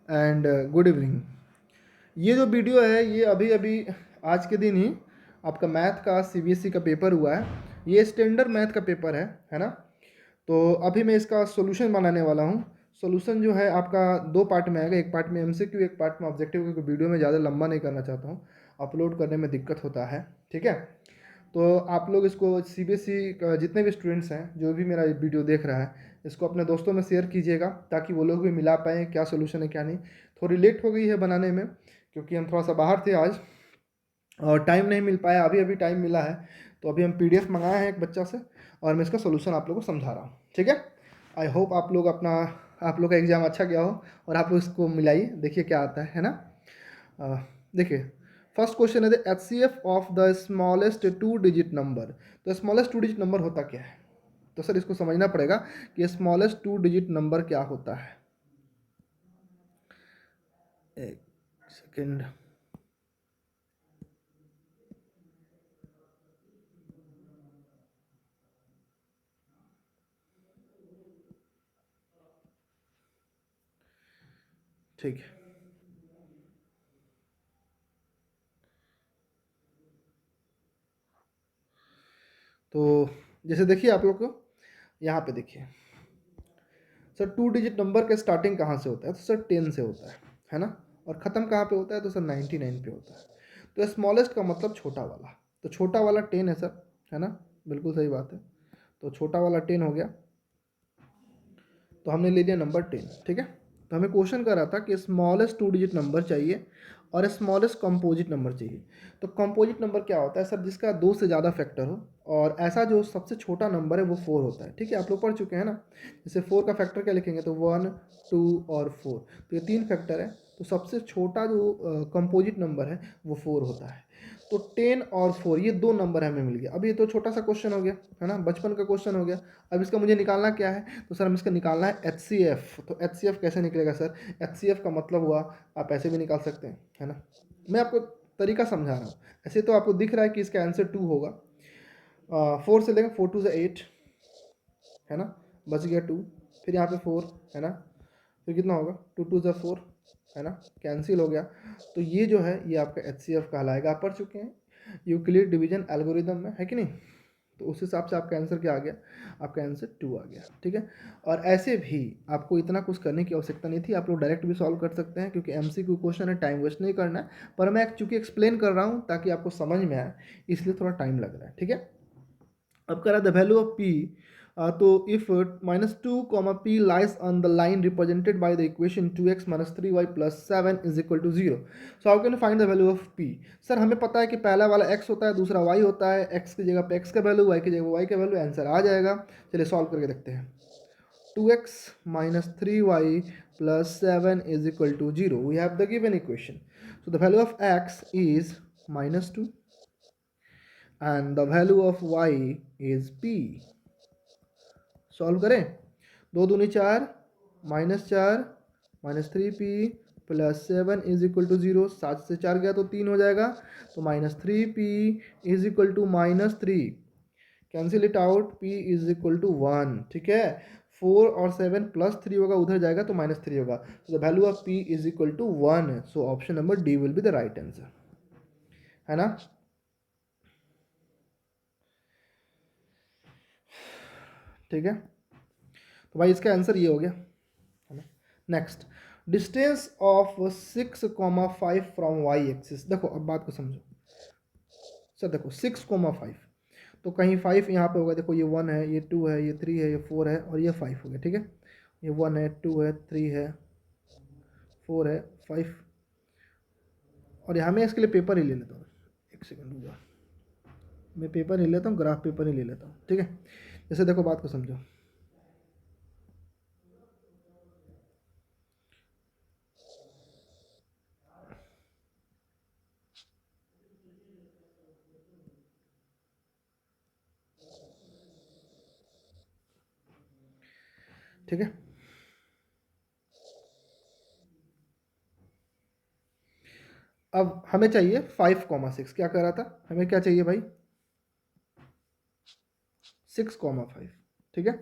And good evening. ये जो video है ये अभी अभी आज के दिन ही आपका मैथ का सीबीएसई का पेपर हुआ है। ये स्टैंडर्ड मैथ का पेपर है ना। तो अभी मैं इसका सॉल्यूशन बनाने वाला हूँ। सॉल्यूशन जो है आपका दो पार्ट में आएगा, एक पार्ट में एमसीक्यू, एक पार्ट में ऑब्जेक्टिव, क्योंकि वीडियो में ज़्यादा लंबा नहीं करना चाहता हूँ, अपलोड करने में दिक्कत होता है। ठीक है, तो आप लोग इसको सीबीएसई का जितने भी स्टूडेंट्स हैं, जो भी मेरा वीडियो देख रहा है, इसको अपने दोस्तों में शेयर कीजिएगा ताकि वो लोग भी मिला पाएँ क्या सोल्यूशन है क्या नहीं। थोड़ी लेट हो गई है बनाने में क्योंकि हम थोड़ा सा बाहर थे आज और टाइम नहीं मिल पाया। अभी अभी टाइम मिला है तो अभी हम पीडीएफ मंगाए हैं एक बच्चा से और मैं इसका सोल्यूशन आप लोगों को समझा रहा हूँ। ठीक है, आई होप आप लोग का एग्ज़ाम अच्छा गया हो और आप लोग इसको मिलाइए, देखिए क्या आता है ना। देखिए, फर्स्ट क्वेश्चन है H C F of the smallest two digit number. तो स्मॉलेस्ट टू डिजिट नंबर होता क्या है? तो सर इसको समझना पड़ेगा कि स्मॉलेस्ट टू डिजिट नंबर क्या होता है। एक सेकेंड। ठीक है, तो जैसे देखिए आप लोग को यहाँ पे देखिए, सर टू डिजिट नंबर का स्टार्टिंग कहाँ से होता है? तो सर 10 से होता है ना। और ख़त्म कहाँ पे होता है? तो सर 99 पे होता है। तो स्मॉलेस्ट का मतलब छोटा वाला, तो छोटा वाला 10 है सर, है ना। बिल्कुल सही बात है। तो छोटा वाला 10 हो गया, तो हमने ले लिया नंबर 10। ठीक है, तो हमें क्वेश्चन कर रहा था कि स्मॉलेस्ट टू डिजिट नंबर चाहिए और स्मॉलेस्ट कंपोजिट नंबर चाहिए। तो कंपोजिट नंबर क्या होता है? सर जिसका दो से ज़्यादा फैक्टर हो और ऐसा जो सबसे छोटा नंबर है वो 4 होता है। ठीक है, आप लोग पढ़ चुके हैं ना। जैसे 4 का फैक्टर क्या लिखेंगे? तो 1, 2 और 4। तो ये 3 फैक्टर है, तो सबसे छोटा जो कंपोजिट नंबर है वो 4 होता है। तो 10 और 4 ये दो नंबर हमें मिल गया। अब ये तो छोटा सा क्वेश्चन हो गया, है ना, बचपन का क्वेश्चन हो गया। अब इसका मुझे निकालना क्या है? तो सर हम इसका निकालना है एच सी एफ। तो एच सी एफ कैसे निकलेगा सर? एच सी एफ का मतलब हुआ, आप ऐसे भी निकाल सकते हैं, है ना। मैं आपको तरीका समझा रहा हूँ। ऐसे तो आपको दिख रहा है कि इसका आंसर 2 होगा। 4 से लेंगे, 4 2 से 8, है ना, बच गया 2। फिर यहाँ पे 4, है ना, फिर कितना होगा? 2 2 से 4, है ना, कैंसिल हो गया। तो ये जो है ये आपका एच सी एफ कहलाएगा। आप पढ़ चुके हैं यूक्लिड डिवीजन एल्गोरिदम में, है कि नहीं। तो उस हिसाब से आपका आंसर क्या आ गया? आपका आंसर 2 आ गया। ठीक है, और ऐसे भी आपको इतना कुछ करने की आवश्यकता नहीं थी, आप लोग डायरेक्ट भी सॉल्व कर सकते हैं क्योंकि एमसीक्यू क्वेश्चन है, टाइम वेस्ट नहीं करना है। पर मैं चूंकि एक्सप्लेन कर रहा हूँ ताकि आपको समझ में आए, इसलिए थोड़ा टाइम लग रहा है। ठीक है, अब कह रहा है द वैल्यू ऑफ पी। तो if -2 p lies on the line represented by the equation 2x - 3y + 7 = 0, so how can find the value of p। Sir हमें पता है कि पहला वाला x होता है, दूसरा y होता है। x की जगह पे x का वैल्यू, y की जगह y का वैल्यू, आंसर आ जाएगा। चलिए सॉल्व करके देखते हैं। 2x - 3y + 7 = 0, we have the given equation. So the value of x इज -2 and the value of y is p। Solve करें, 2 दूनी 4, -4 -3p + 7 = 0। 7 से 4 गया तो 3 हो जाएगा, तो -3p = -3। Cancel it out, p = 1। ठीक है, 4 और 7 +3 होगा, उधर जाएगा तो -3 होगा। तो the value of p = 1। So option number D will be the right answer, है ना। ठीक है, तो भाई इसका आंसर ये हो गया, है ना। Next, distance of 6,5 from Y axis. देखो अब बात को समझो सर। देखो 6,5, तो कहीं 5 यहाँ पे होगा। देखो ये 1 है, ये 2 है, ये 3 है, ये 4 है और ये 5 हो गया। ठीक है, ये 1 है, 2 है, 3 है, 4 है, 5। और यहाँ मैं इसके लिए पेपर ही ले लेता हूँ। एक सेकेंड रुक जाओ, मैं पेपर ही लेता हूँ, ग्राफ पेपर ही ले लेता हूँ। ठीक है, जैसे देखो बात को समझो। ठीक है, अब हमें चाहिए 5,6। क्या कह रहा था? हमें क्या चाहिए भाई? 6,5। ठीक है,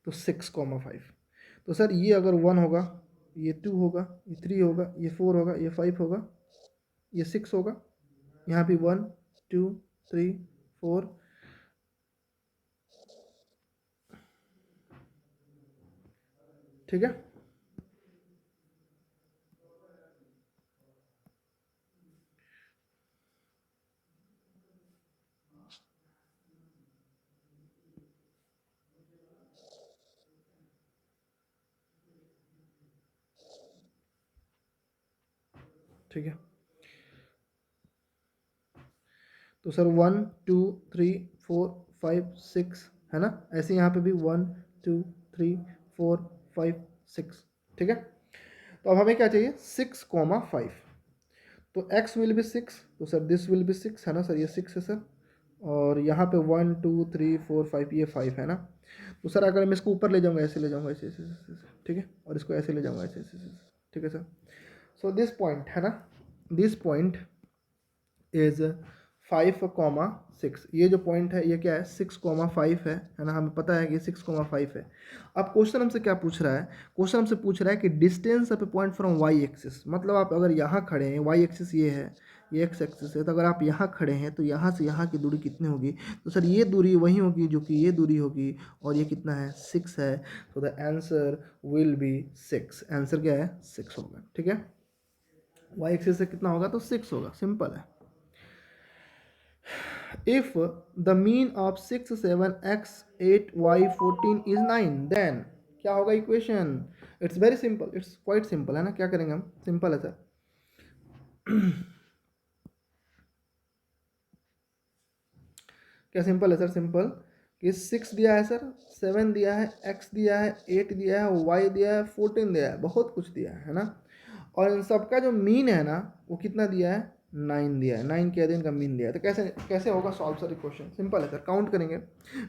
तो 6,5। तो सर ये अगर 1 होगा ये 2 होगा, ये 3 होगा, ये 4 होगा, ये 5 होगा, ये 6 होगा, यहाँ भी 1 2 3 4, ठीक है। ठीक है, तो सर 1 2 3 4 5 6 है ना, ऐसे यहाँ पे भी 1 2 3 4 5 6, ठीक है। तो अब हमें क्या चाहिए, 6,5, तो x विल बी 6, तो सर दिस विल बी 6 है ना सर, ये 6 है सर, और यहाँ पे 1 2 3 4 5, ये 5 है ना। तो सर अगर मैं इसको ऊपर ले जाऊँगा, ऐसे ले जाऊँगा, ऐसे ऐसे ऐसे, ठीक है, और इसको ऐसे ले जाऊँगा, ऐसे ऐसे ऐसे, ठीक है सर। सो दिस पॉइंट है ना, दिस पॉइंट इज 5,6, ये जो पॉइंट है ये क्या है, 6,5 है ना, हमें पता है कि 6,5 है। अब क्वेश्चन हमसे क्या पूछ रहा है, क्वेश्चन हमसे पूछ रहा है कि distance of a point from Y axis, मतलब आप अगर यहाँ खड़े हैं, वाई एक्सिस ये है, ये एक्स एक्सिस है, तो अगर आप यहाँ खड़े हैं तो यहाँ से यहाँ की दूरी कितनी होगी, तो सर ये दूरी वही होगी जो कि ये दूरी होगी, और ये कितना है, 6 है, तो the answer will be 6, answer क्या है, 6 होगा, ठीक है। वाई एक्सिस से कितना होगा, तो 6 होगा, सिंपल है। If the mean of 6 7 x 8 y 14 is 9, then क्या होगा equation. It's very simple, it's quite simple है ना, क्या करेंगे हम, सिंपल है सर। क्या सिंपल है सर, सिंपल कि 6 दिया है सर, 7 दिया है, x दिया है, 8 दिया है, y दिया है, 14 दिया है, बहुत कुछ दिया है ना, और इन सबका जो मीन है ना वो कितना दिया है, 9 दिया है, 9 के दिन का मीन दिया है। तो कैसे कैसे होगा सॉल्व सर इक्वेशन, सिंपल है सर, काउंट करेंगे।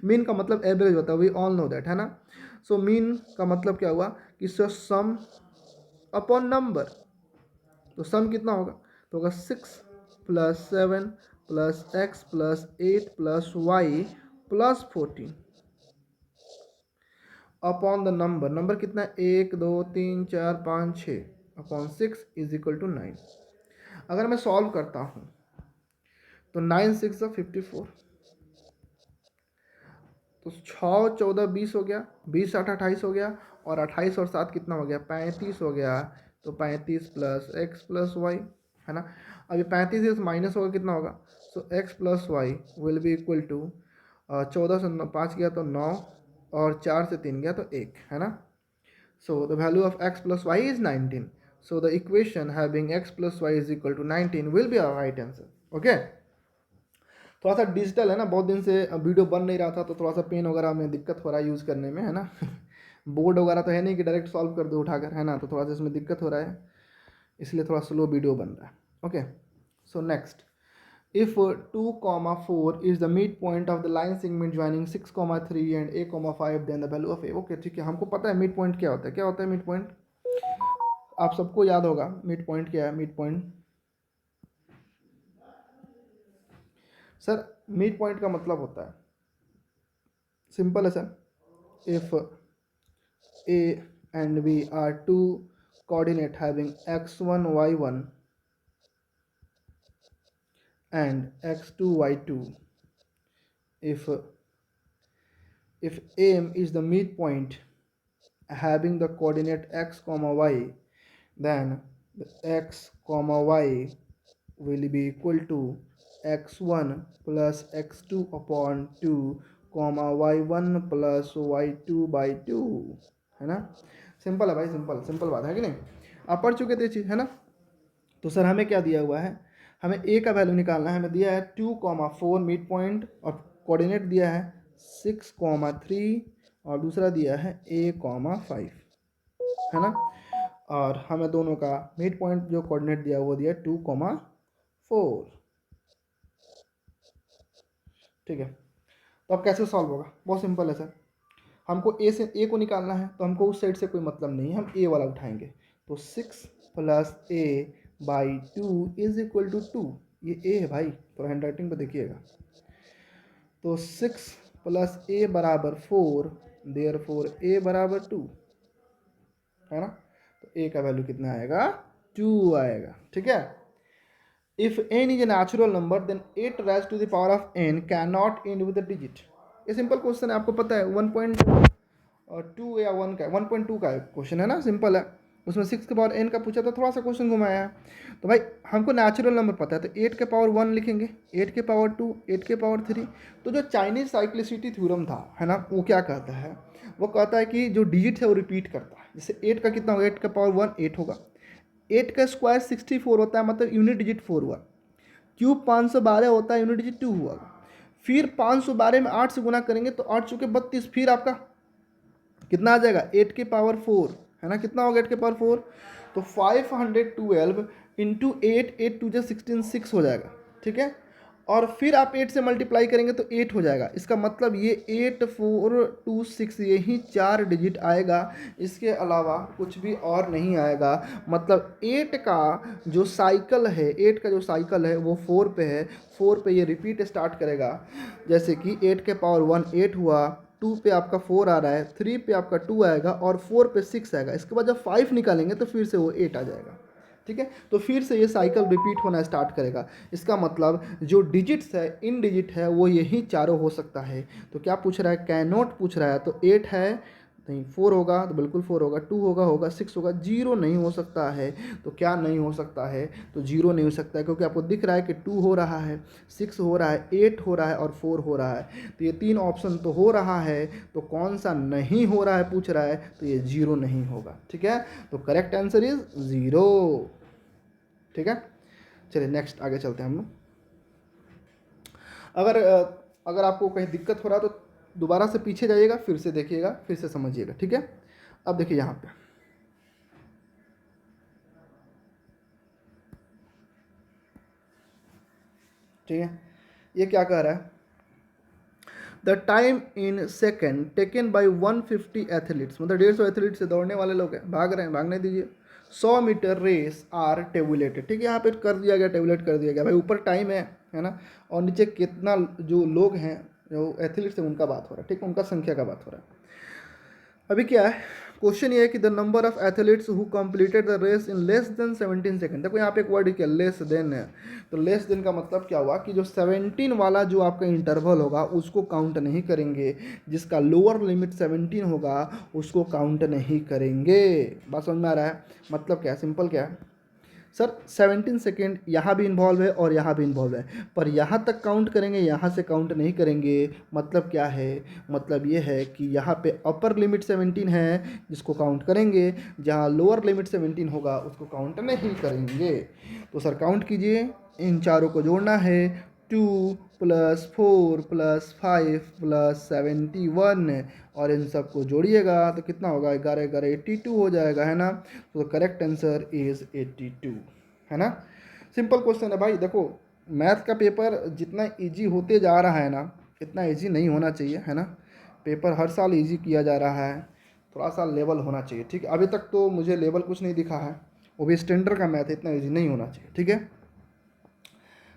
मीन का मतलब एवरेज होता है, वी ऑल नो दैट है ना। सो मीन का मतलब क्या हुआ कि सम अपॉन नंबर, तो सम कितना होगा, तो होगा 6 प्लस 7 प्लस एक्स प्लस 8 plus Y plus 14 upon the number, number कितना है 1 2 3 4 5 6 अपॉन 6 इज इक्वल टू 9। अगर मैं सॉल्व करता हूँ तो 9 6 54, तो 6 14 20 हो गया, 20 8 28 हो गया, और 28 और 7 कितना हो गया, 35 हो गया, तो 35 प्लस एक्स प्लस वाई है ना। अभी 35 से माइनस होगा कितना होगा, so x plus y will be equal to 14 से 5 गया तो 9, और 4 से 3 गया तो 1 है ना। So the value of X plus Y is 19, so the equation having X plus Y is equal to 19 will be our right answer, okay. थोड़ा सा डिजिटल है ना, बहुत दिन से वीडियो बन नहीं रहा था, तो थोड़ा सा पेन वगैरह में दिक्कत हो रहा है यूज़ करने में है ना। बोर्ड वगैरह तो है नहीं कि डायरेक्ट सॉल्व कर दो उठाकर, है ना, तो थोड़ा सा इसमें दिक्कत हो रहा है, इसलिए थोड़ा स्लो वीडियो बन रहा है, okay. So next, if 2,4 is the mid point of the line segment joining 6,3 and a,5, then the value of A, okay ठीक है, हमको पता है मिड पॉइंट क्या होता है, क्या होता है मिड पॉइंट, आप सबको याद होगा मिड पॉइंट क्या है, mid point sir, mid point का मतलब होता है, सिंपल है sir, if A and B are two coordinate having x1 y1 and x2 y2, if AM is the midpoint having the coordinate x comma y, then the x comma y will be equal to x1 plus x2 upon 2 comma y1 plus y2 by 2 है ना। Simple है भाई, simple simple बात है कि नहीं, आप पढ़ चुके थे ये चीज़ है ना। तो सर हमें क्या दिया हुआ है, हमें ए का वैल्यू निकालना है, हमें दिया है 2,4 मिड पॉइंट, और कोऑर्डिनेट दिया है 6,3, और दूसरा दिया है a,5 है ना, और हमें दोनों का मिड पॉइंट जो कोऑर्डिनेट दिया वो दिया 2,4, ठीक है। तो अब कैसे सॉल्व होगा, बहुत सिंपल है सर, हमको ए से ए को निकालना है, तो हमको उस साइड से कोई मतलब नहीं है, हम ए वाला उठाएंगे, तो 6 plus A by 2 is equal to 2, ये ए है भाई, थोड़ा हैंड राइटिंग पर देखिएगा, तो 6 प्लस ए बराबर 4, देयर फोर ए बराबर 2 है ना, तो a का वैल्यू कितना आएगा, 2 आएगा। ठीक है। If n is a natural number then 8 raised to the power of n cannot end with a digit। ये सिंपल क्वेश्चन है, आपको पता है 1.2 या 1 का 1.2 का क्वेश्चन है ना, सिंपल है। उसमें 6 के पावर n का पूछा था, थोड़ा सा क्वेश्चन घुमाया है। तो भाई हमको नेचुरल नंबर पता है, तो 8 के पावर 1 लिखेंगे, 8 के पावर 2, 8 के पावर 3। तो जो चाइनीज साइक्लिसिटी थ्योरम था, है ना, वो क्या कहता है, वो कहता है कि जो डिजिट है वो रिपीट करता है। जैसे 8 का कितना होगा, 8 का पावर 1 8 होगा, 8 का स्क्वायर 64 होता है, मतलब यूनिट डिजिट 4 हुआ। क्यूब 512 होता है, यूनिट डिजिट 2 हुआ। फिर 512 में 8 से गुना करेंगे तो 8 चुके 32, फिर आपका कितना आ जाएगा, 8 के पावर 4, है ना, कितना होगा 8 के पावर 4, तो 512 इंटू 8, 8 2 16, 6 हो जाएगा। ठीक है। और फिर आप 8 से मल्टीप्लाई करेंगे तो 8 हो जाएगा। इसका मतलब ये 8 4 2 6 यही 4 डिजिट आएगा, इसके अलावा कुछ भी और नहीं आएगा। मतलब 8 का जो साइकिल है, 8 का जो साइकिल है वो 4 पे है, 4 पे ये रिपीट स्टार्ट करेगा। जैसे कि 8 के पावर 1 8 हुआ, 2 पे आपका 4 आ रहा है, 3 पे आपका 2 आएगा और 4 पे 6 आएगा। इसके बाद जब 5 निकालेंगे तो फिर से वो 8 आ जाएगा। ठीक है। तो फिर से ये साइकिल रिपीट होना स्टार्ट करेगा। इसका मतलब जो डिजिट्स है, इन डिजिट है, वो यही चारों हो सकता है। तो क्या पूछ रहा है, कैन नॉट पूछ रहा है, तो 8 है नहीं, 4 होगा तो बिल्कुल 4 होगा, 2 होगा 6 होगा, 0 नहीं हो सकता है। तो क्या नहीं हो सकता है, तो 0 नहीं हो सकता है, क्योंकि आपको दिख रहा है कि 2 हो रहा है, 6 हो रहा है, 8 हो रहा है और 4 हो रहा है। तो ये 3 ऑप्शन तो हो रहा है, तो कौन सा नहीं हो रहा है पूछ रहा है, तो ये 0 नहीं होगा। ठीक है। तो करेक्ट आंसर इज 0। ठीक है। चलिए नेक्स्ट आगे चलते हैं हम लोग। अगर अगर आपको कहीं दिक्कत हो रहा है तो दोबारा से पीछे जाइएगा, फिर से देखिएगा, फिर से समझिएगा। ठीक है। अब देखिए यहाँ पे ठीक है, ये क्या कह रहा है, the time in second taken by 150 athletes, मतलब 150 एथलीट से दौड़ने वाले लोग हैं, भाग रहे हैं, भागने दीजिए, 100 मीटर रेस आर टेबुलेटेड। ठीक है, यहाँ पे कर दिया गया, टेबुलेट कर दिया गया। भाई ऊपर टाइम है ना, और नीचे कितना जो लोग हैं, जो एथलीट्स हैं, उनका बात हो रहा है। ठीक है, उनका संख्या का बात हो रहा है। अभी क्या है, क्वेश्चन ये है कि the number of athletes who completed the race in less than 17 second. देखो यहाँ पे एक वर्ड क्या, लेस देन है। तो लेस देन का मतलब क्या हुआ कि जो 17 वाला जो आपका इंटरवल होगा उसको काउंट नहीं करेंगे, जिसका लोअर लिमिट 17 होगा उसको काउंट नहीं करेंगे। बात समझ में आ रहा है, मतलब क्या, सिंपल क्या है सर, 17 सेकेंड यहाँ भी इन्वॉल्व है और यहाँ भी इन्वॉल्व है, पर यहाँ तक काउंट करेंगे, यहाँ से काउंट नहीं करेंगे। मतलब क्या है, मतलब ये है कि यहाँ पे अपर लिमिट 17 है जिसको काउंट करेंगे, जहाँ लोअर लिमिट 17 होगा उसको काउंट नहीं करेंगे। तो सर काउंट कीजिए, इन चारों को जोड़ना है, 2 + 4 + 5 + 71, और इन सब को जोड़िएगा तो कितना होगा, 11 11 82 हो जाएगा, है ना। तो करेक्ट आंसर इज 82, है ना। सिंपल क्वेश्चन है भाई। देखो मैथ का पेपर जितना इजी होते जा रहा है ना, इतना इजी नहीं होना चाहिए, है ना। पेपर हर साल इजी किया जा रहा है, थोड़ा सा लेवल होना चाहिए। ठीक है, अभी तक तो मुझे लेवल कुछ नहीं दिखा है, वो भी स्टैंडर्ड का मैथ है, इतना इजी नहीं होना चाहिए। ठीक है।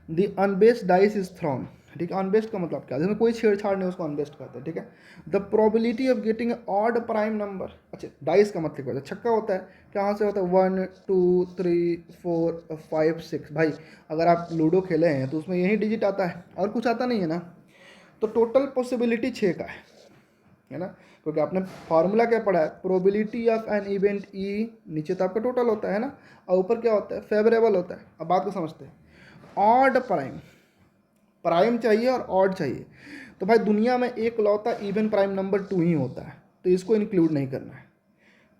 दी अनबेस्ड डाइस इज थ्रोन। ठीक है, अनबेस्ड का मतलब क्या है, जिसमें कोई छेड़छाड़ नहीं उसको अनबेस्ड कहते हैं। ठीक है। The probability of getting odd prime number. अच्छा, डाइस का मतलब क्या होता है, छक्का होता है, कहाँ से होता है, 1 2 3 4 5 6। भाई अगर आप लूडो खेले हैं तो उसमें यही डिजिट आता है और कुछ आता नहीं है ना। तो टोटल पॉसिबिलिटी 6 का है ना, क्योंकि आपने फार्मूला क्या पढ़ा है, probability of an event E, नीचे तो आपका टोटल होता है ना, और ऊपर क्या होता है, फेवरेबल होता है। अब बात को समझते हैं, ऑड प्राइम, प्राइम चाहिए और ऑड चाहिए। तो भाई दुनिया में एक लौता इवन प्राइम नंबर 2 ही होता है, तो इसको इंक्लूड नहीं करना है।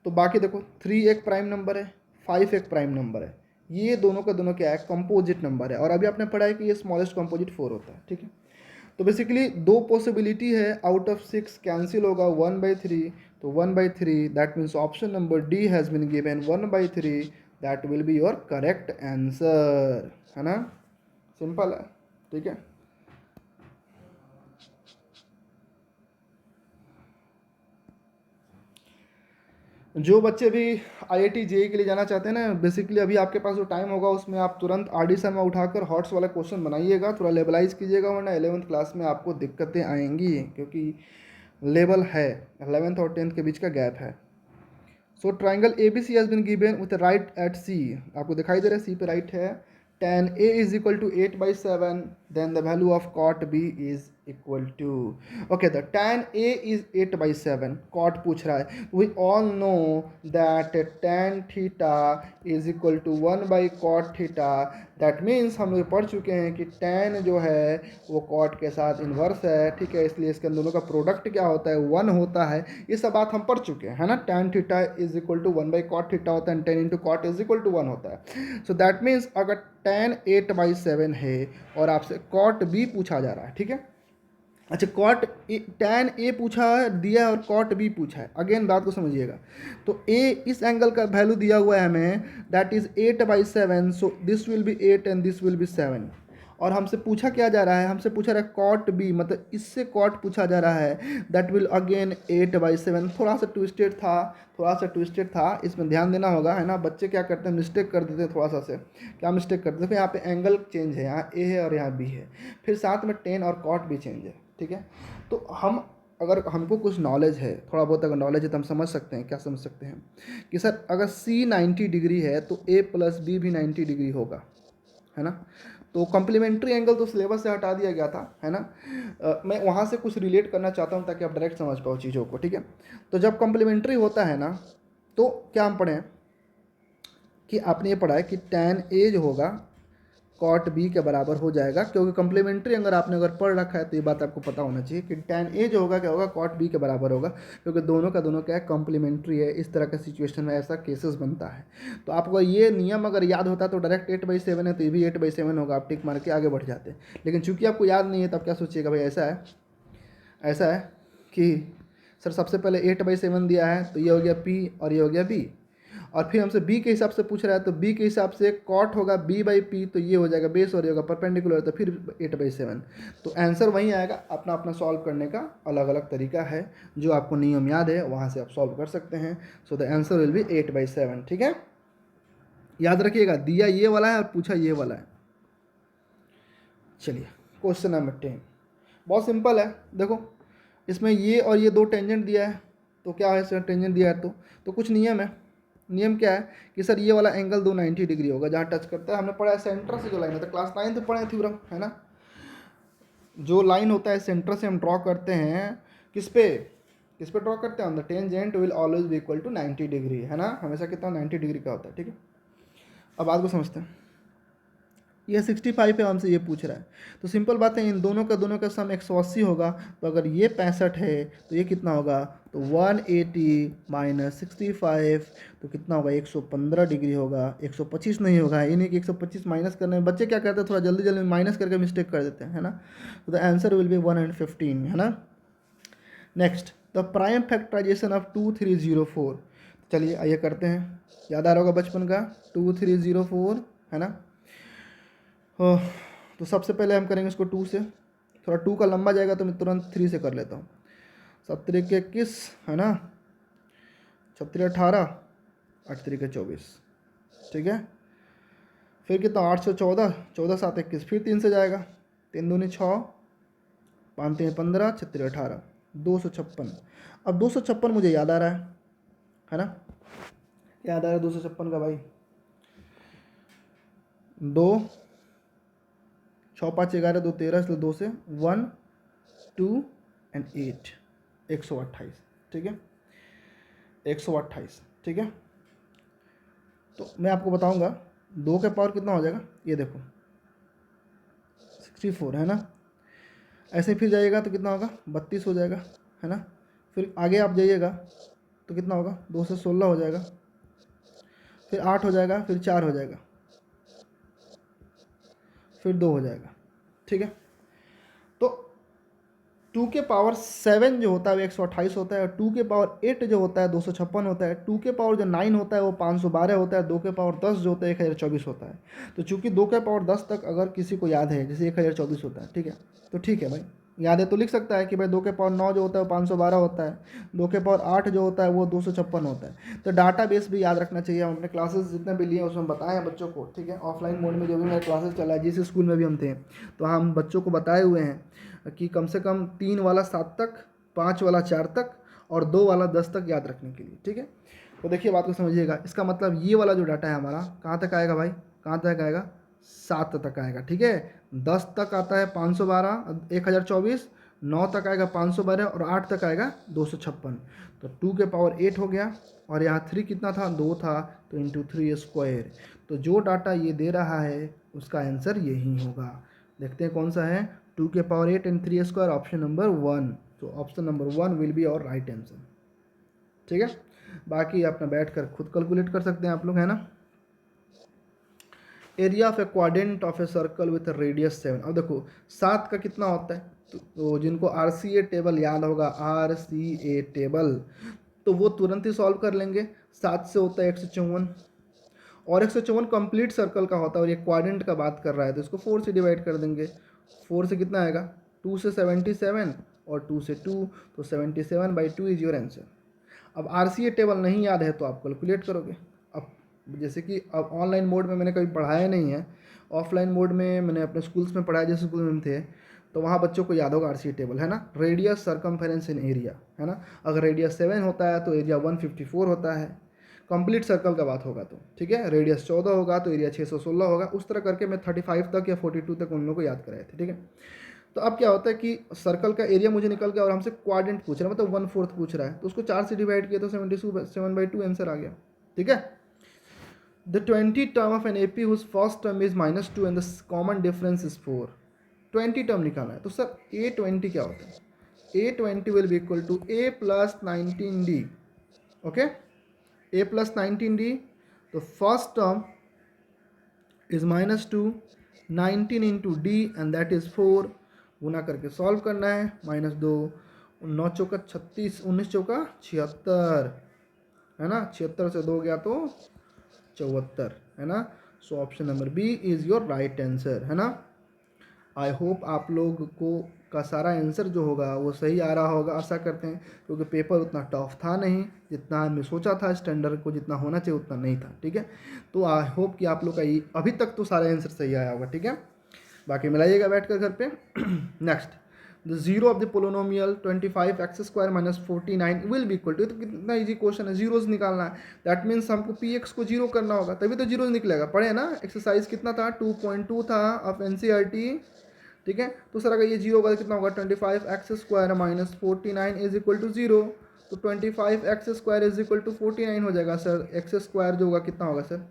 तो बाकी देखो 3 एक प्राइम नंबर है, 5 एक प्राइम नंबर है, ये दोनों का दोनों क्या है, कंपोजिट नंबर है। और अभी आपने पढ़ा है कि ये स्मॉलेस्ट कंपोजिट 4 होता है। ठीक है। तो बेसिकली 2 पॉसिबिलिटी है, आउट ऑफ 6 कैंसिल होगा 1/3, तो 1/3 that means option number D has been given 1/3, that will be your correct answer, है ना। सिंपल है। ठीक है। जो बच्चे भी आईआईटी जेईई के लिए जाना चाहते हैं ना, बेसिकली अभी आपके पास जो टाइम होगा उसमें आप तुरंत आडिशन में उठाकर हॉट्स वाला क्वेश्चन बनाइएगा, थोड़ा लेवलाइज कीजिएगा, वरना 11th क्लास में आपको दिक्कतें आएंगी, क्योंकि लेवल है 11th और 10th के बीच का गैप है। So triangle A B C has been given with right at C, आपको दिखाई दे रहा है सी पे राइट है, tan A is equal to 8/7, then the value of cot B is equal to, okay, the tan A is 8/7, cot पूछ रहा है, we all know that tan theta is equal to 1 by cot theta, that means हम लोग पढ़ चुके हैं कि tan जो है वो cot के साथ इन्वर्स है, ठीक है, इसलिए इसके दोनों का प्रोडक्ट क्या होता है 1 होता है, ये सब बात हम पढ़ चुके हैं, है ना, tan theta is equal to 1 by cot theta होता है, tan into cot is equal to 1 होता है, so that means अगर tan 8/7 है और आपसे cot B पूछा जा रहा है, ठीक है, अच्छा tan A पूछा है दिया है और cot B पूछा है, अगेन बात को समझिएगा, तो A इस एंगल का वैल्यू दिया हुआ है हमें, that is 8/7, so this will be 8 and this will be 7, और हमसे पूछा क्या जा रहा है, हमसे पूछा रहा है cot B, मतलब इससे cot पूछा जा रहा है, दैट विल अगेन 8/7, थोड़ा सा ट्विस्टेड था, इसमें ध्यान देना होगा, है ना, बच्चे क्या करते हैं मिस्टेक कर देते हैं थोड़ा सा से, क्या मिस्टेक करते हैं, यहाँ पे एंगल चेंज है, यहाँ A है और यहाँ B है, फिर साथ में tan और cot भी चेंज है, ठीक है, तो हम अगर हमको कुछ नॉलेज है, थोड़ा बहुत अगर नॉलेज है तो हम समझ सकते हैं, क्या समझ सकते हैं कि सर अगर C 90 डिग्री है तो A प्लस B भी 90 डिग्री होगा, है ना, तो कॉम्प्लीमेंट्री एंगल तो सिलेबस से हटा दिया गया था, है ना, मैं वहाँ से कुछ रिलेट करना चाहता हूँ ताकि आप डायरेक्ट समझ पाओ चीज़ों को, ठीक है, तो जब कॉम्प्लीमेंट्री होता है ना तो क्या हम पढ़ें कि आपने ये पढ़ा है कि tan A जो होगा cot B के बराबर हो जाएगा, क्योंकि कम्प्लीमेंट्री अगर पढ़ रखा है तो ये बात आपको पता होना चाहिए कि tan A जो होगा क्या होगा cot B के बराबर होगा, क्योंकि दोनों का दोनों क्या है कम्प्लीमेंट्री है, इस तरह का सिचुएशन में ऐसा केसेस बनता है, तो आपको ये नियम अगर याद होता तो डायरेक्ट 8/7 है तो ये भी 8/7 होगा, आप टिक मार के आगे बढ़ जाते, लेकिन चूंकि आपको याद नहीं है तब क्या सोचिएगा भाई ऐसा है कि सर सबसे पहले 8/7 दिया है तो ये हो गया P और ये हो गया B, और फिर हमसे B के हिसाब से पूछ रहा है तो B के हिसाब से cot होगा B/P, तो ये हो जाएगा बेस और ये होगा परपेंडिकुलर, तो फिर 8/7, तो आंसर वहीं आएगा, अपना अपना सॉल्व करने का अलग अलग तरीका है, जो आपको नियम याद है वहाँ से आप सॉल्व कर सकते हैं, so the answer will be 8/7, ठीक है, याद रखिएगा दिया ये वाला है और पूछा ये वाला है। चलिए क्वेश्चन नंबर 10, बहुत सिंपल है, देखो इसमें ये और ये दो टेंजेंट दिया है, तो क्या है सर टेंजेंट दिया है तो कुछ नियम है, नियम क्या है कि सर ये वाला एंगल 290 डिग्री होगा जहाँ टच करता है, हमने पढ़ा है सेंटर से जो लाइन होता है, क्लास 9 से पढ़े थ्योरम, है ना, जो लाइन होता है सेंटर से हम ड्रॉ करते हैं, किस पे ड्रॉ करते हैं, the tangent will always be equal to 90 degree, है ना, हमेशा कितना 90 डिग्री का होता है, ठीक है, अब बात को समझते हैं, ये 65 है, हमसे ये पूछ रहा है, तो सिंपल बात है इन दोनों का सम 180 होगा, तो अगर ये 65 है तो ये कितना होगा, तो 180 माइनस 65 तो कितना होगा 115 डिग्री होगा, 125 नहीं होगा, ये नहीं कि 125 माइनस करने में बच्चे क्या करते हैं थोड़ा जल्दी जल्दी माइनस करके मिस्टेक कर देते हैं, है ना, तो द आंसर विल बी 115, है ना। Next the prime factorization of 2304, चलिए आइए करते हैं, याद आ रहा होगा बचपन का 2304, है ना, तो सबसे पहले हम करेंगे इसको 2 से, थोड़ा 2 का लंबा जाएगा तो मैं तुरंत 3 से कर लेता हूँ, 7 के 21, है ना, 6 18, 8 के 24, ठीक है, फिर कितना 814, 14 7 21, फिर 3 से जाएगा, 3 दूनी 6, 5 3 15, 6 18, 256, अब 256 मुझे याद आ रहा है ना, याद आ रहा है 256 का भाई, 2 6 5 11 2 13, इसलिए 2 से 1 2 एंड 8, 128, ठीक है, 128, ठीक है, तो मैं आपको बताऊंगा 2 का पावर कितना हो जाएगा, ये देखो 64, है ना, ऐसे फिर जाइएगा तो कितना होगा 32 हो जाएगा, है ना, फिर आगे आप जाइएगा तो कितना होगा 2 से 16 हो जाएगा, फिर 8 हो जाएगा, फिर 4 हो जाएगा, फिर 2 हो जाएगा, ठीक है, तो 2 के पावर 7 जो होता है वो 128 होता है, और 2 के पावर 8 जो होता है 256 होता है, 2 के पावर जो 9 होता है वो 512 होता है, 2 के पावर 10 जो होता है 1024 होता है, तो चूंकि 2 के पावर 10 तक अगर किसी को याद है जैसे 1024 होता है, ठीक है, तो ठीक है भाई, याद है तो लिख सकता है कि भाई 2 के पावर 9 जो होता है वो 512 होता है, 2 के पावर 8 जो होता है वो 256 होता है, तो डाटा बेस भी याद रखना चाहिए, हम अपने क्लासेस जितने भी लिए उसमें बताए हैं बच्चों को, ठीक है, ऑफलाइन मोड में जो भी मेरे क्लासेस चला है जिस स्कूल में भी हम थे, तो हम बच्चों को बताए हुए हैं कि कम से कम 3 वाला 7 तक, 5 वाला 4 तक और 2 वाला 10 तक याद रखने के लिए, ठीक है, तो देखिए बात को समझिएगा, इसका मतलब ये वाला जो डाटा है हमारा कहाँ तक आएगा भाई, कहाँ तक आएगा, 7 तक आएगा, ठीक है। 10 तक आता है 512 1024, 9 तक आएगा 512 और 8 तक आएगा 256। तो 2 के पावर 8 हो गया, और यहाँ 3 कितना था, 2 था, तो इंटू 3 स्क्वायर। तो जो डाटा ये दे रहा है उसका आंसर यही होगा। देखते हैं कौन सा है, 2 के power 8 and 3 square, option number 1। तो option number 1 will be our right answer, ठीक है। बाकी अपना बैठ कर खुद कैलकुलेट कर सकते हैं आप लोग, है ना। Area of A quadrant of a circle with radius 7। अब देखो 7 का कितना होता है, तो जिनको RCA टेबल याद होगा, RCA टेबल, तो वो तुरंत ही सॉल्व कर लेंगे। 7 से होता है 154, और 154 कंप्लीट सर्कल का होता है, और ये क्वाड्रेंट का बात कर रहा है तो इसको 4 से डिवाइड कर देंगे। 4 से कितना आएगा, 2 से 77 और 2 से 2, तो 77/2 इज योर आंसर। अब RCA टेबल नहीं याद है तो आप कैलकुलेट करोगे। अब जैसे कि अब ऑनलाइन मोड में मैंने कभी पढ़ाया नहीं है, ऑफलाइन मोड में मैंने अपने स्कूल्स में पढ़ाया, जैसे स्कूल में हम थे, तो वहाँ बच्चों को याद होगा RCA टेबल, है ना। रेडियस, सरकमफेरेंस इन एरिया, है ना। अगर रेडियस 7 होता है तो एरिया 154 होता है, कंप्लीट सर्कल का बात होगा तो, ठीक है। रेडियस 14 होगा तो एरिया 616 होगा। उस तरह करके मैं 35 तक या 42 तक उन लोगों को याद कराए थे, ठीक है। तो अब क्या होता है कि सर्कल का एरिया मुझे निकल गया और हमसे क्वाड्रेंट पूछ रहा है, मतलब 1/4 पूछ रहा है, तो उसको 4 से डिवाइड किया तो 7/2 आंसर आ गया, ठीक है। The 20 term of an AP whose first term is -2 and the common difference is 4। 20 term निकालना है, तो सर A20 क्या होता है, A20 will be equal to A plus 19D, okay. A plus 19D, तो first term is -2, 19 into D and that is 4, गुना करके solve करना है, -2, 9 चौका 36, 19 चौका 76, है ना। 76 से 2 गया तो 74, है ना। So option number B is your right answer, है ना। आई होप आप लोग को का सारा आंसर जो होगा वो सही आ रहा होगा, आशा करते हैं, क्योंकि पेपर उतना टफ था नहीं जितना हमने सोचा था, स्टैंडर्ड को जितना होना चाहिए उतना नहीं था, ठीक है। तो आई होप कि आप लोग का ये अभी तक तो सारा आंसर सही आया होगा, ठीक है। बाकी मिलाइएगा बैठ कर घर पे। Next, the zero of the polynomial 25x² - 49 will be equal to, तो कितना इजी क्वेश्चन है, जीरोज निकालना है। दैट मीन्स हमको PX को जीरो करना होगा, तभी तो जीरोज निकलेगा। पढ़े ना, एक्सरसाइज कितना था, 2.2 था ऑफ NCERT, ठीक है। तो सर अगर ये जीरो होगा तो कितना होगा, 25x² - 49 इज इक्वल टू 0, तो 25x² इज इक्वल टू 49 हो जाएगा सर। x² जो होगा कितना होगा sir,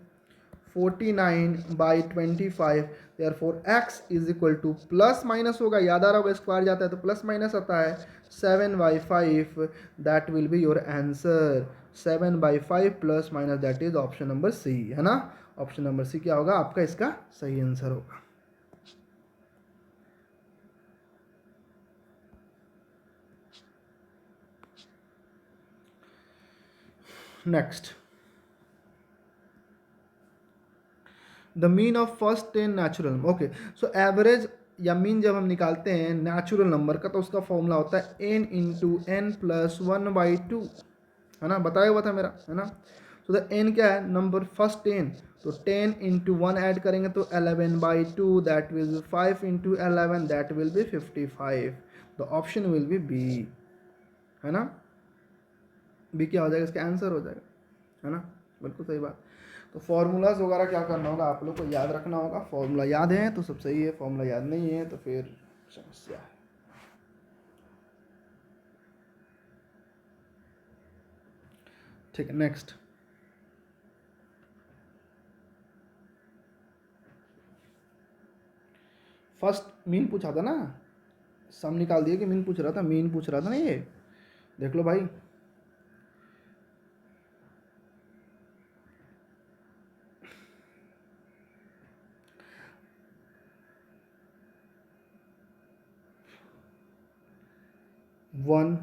49/25, therefore x is equal two plus minus होगा, याद आ रहा होगा, स्क्वायर जाता है तो प्लस माइनस आता है, 7/5, that will be your answer. 7/5 plus minus, that is option number C, है ना। ऑप्शन नंबर सी क्या होगा आपका, इसका सही आंसर होगा। Next, the mean of first 10 natural, okay. So average या मीन जब हम निकालते हैं नेचुरल नंबर का, तो उसका फॉर्मूला होता है n इंटू n प्लस 1/2, है ना, बताया हुआ था मेरा, है ना। सो द n क्या है, नंबर फर्स्ट 10, तो 10 इंटू 1 ऐड करेंगे तो 11/2, that will be 5 into 11, that will be 55। The option will be B, है ना। बी क्या हो जाएगा, इसका आंसर हो जाएगा, है ना, बिल्कुल सही बात। तो फॉर्मूलाज वगैरह क्या करना होगा, आप लोग को याद रखना होगा। फॉर्मूला याद है तो सब सही है, फॉर्मूला याद नहीं है तो फिर समस्या है। ठीक है, नेक्स्ट, फर्स्ट मीन पूछा था ना, सम निकाल दिए कि मीन पूछ रहा था, मीन पूछ रहा था ना, ये देख लो भाई। वन,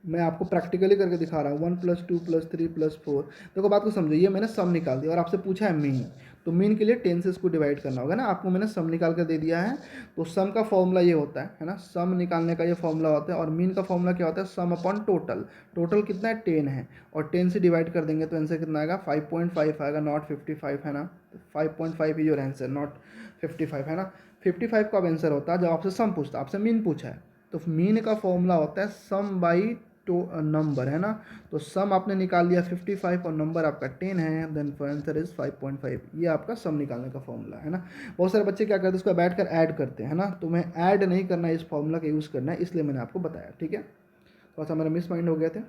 मैं आपको प्रैक्टिकली करके दिखा रहा हूँ, 1 + 2 + 3 + 4। देखो बात को समझो, ये मैंने सम निकाल दिया और आपसे पूछा है मीन, तो मीन के लिए 10 से इसको डिवाइड करना होगा ना। आपको मैंने सम निकाल कर दे दिया है, तो सम का फॉर्मूला ये होता है ना, सम निकालने का ये फॉर्मूला होता है। और मीन का फॉर्मूला क्या होता है, सम अपॉन टोटल। टोटल कितना है, 10 है, और 10 से डिवाइड कर देंगे तो आंसर कितना आएगा, 5.5 आएगा, नॉट 55, है ना। 5.5 इज योर आंसर, नॉट 55, है ना। 55 का आंसर होता है जब आपसे सम पूछता है, आपसे मीन पूछा है, तो मीन का फॉर्मूला होता है सम बाई नंबर, है ना। तो सम आपने निकाल लिया 55 और नंबर आपका 10 है, देन आंसर इज 5.5। ये आपका सम निकालने का फॉर्मूला है ना। बहुत सारे बच्चे क्या करते हैं, उसको बैठ कर ऐड करते हैं, है ना। तो मैं ऐड नहीं करना है, इस फॉर्मूला का यूज़ करना है, इसलिए मैंने आपको बताया, ठीक है। थोड़ा सा मेरा मिस माइंड हो गया था।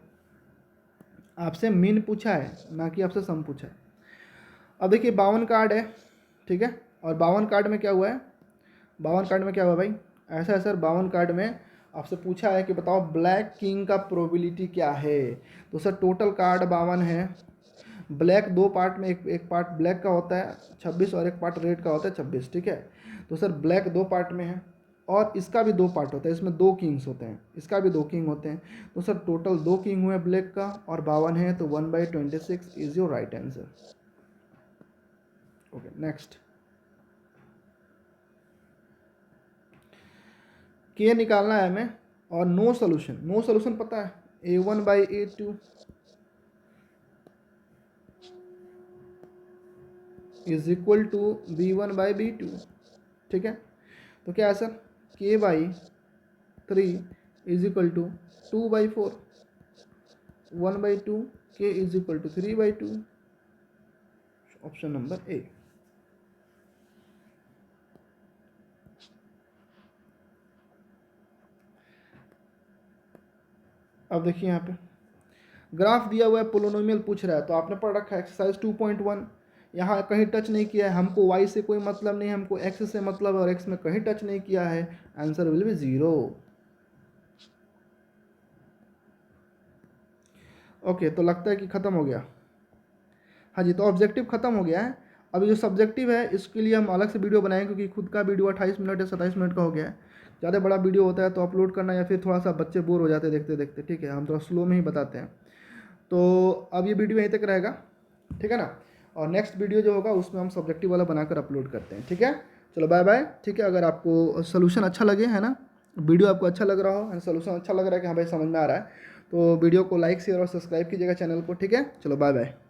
आपसे मीन पूछा है ना कि आपसे सम पूछा है। अब देखिए 52 कार्ड है, ठीक है। और 52 कार्ड में क्या हुआ है, 52 कार्ड में क्या हुआ भाई, ऐसा है सर 52 कार्ड में आपसे पूछा है कि बताओ ब्लैक किंग का प्रोबेबिलिटी क्या है। तो सर टोटल कार्ड 52 है। ब्लैक दो पार्ट में, एक पार्ट ब्लैक का होता है 26 और एक पार्ट रेड का होता है 26, ठीक है। तो सर ब्लैक दो पार्ट में है और इसका भी दो पार्ट होता है, इसमें दो किंग्स होते हैं, इसका भी दो किंग होते हैं। तो सर टोटल दो किंग हुए ब्लैक का और 52 है, तो 1/26 is your right answer. Okay next, के निकालना है हमें और नो सोल्यूशन। नो सोल्यूशन पता है, A1/A2 is equal to B1/B2, ठीक है। तो क्या है sir, K/3 is equal to 2/4, 1/2, K is equal to 3/2। Option number A. अब देखिए यहाँ पे ग्राफ दिया हुआ है, पोलिनोमियल पूछ रहा है, तो आपने पढ़ रखा है एक्सरसाइज 2.1। यहाँ कहीं टच नहीं किया है, हमको y से कोई मतलब नहीं, हमको x से मतलब है, और x में कहीं टच नहीं किया है, आंसर विल बी 0। ओके, तो लगता है कि ख़त्म हो गया। हाँ जी, तो ऑब्जेक्टिव ख़त्म हो गया है। अभी जो सब्जेक्टिव है इसके लिए हम अलग से वीडियो बनाएंगे, क्योंकि खुद का वीडियो 28 मिनट या 27 मिनट का हो गया है। ज़्यादा बड़ा वीडियो होता है तो अपलोड करना, या फिर थोड़ा सा बच्चे बोर हो जाते हैं देखते देखते, ठीक है। हम थोड़ा स्लो में ही बताते हैं। तो अब ये वीडियो यहीं तक रहेगा, ठीक है ना। और नेक्स्ट वीडियो जो होगा उसमें हम सब्जेक्टिव वाला बनाकर अपलोड करते हैं, ठीक है। चलो बाय बाय, ठीक है। अगर आपको सोल्यूशन अच्छा लगे, है ना, वीडियो आपको अच्छा लग रहा हो एंड सोल्यूशन अच्छा लग रहा है कि हाँ भाई समझ में आ रहा है, तो वीडियो को लाइक शेयर और सब्सक्राइब कीजिएगा चैनल को, ठीक है। चलो बाय बाय।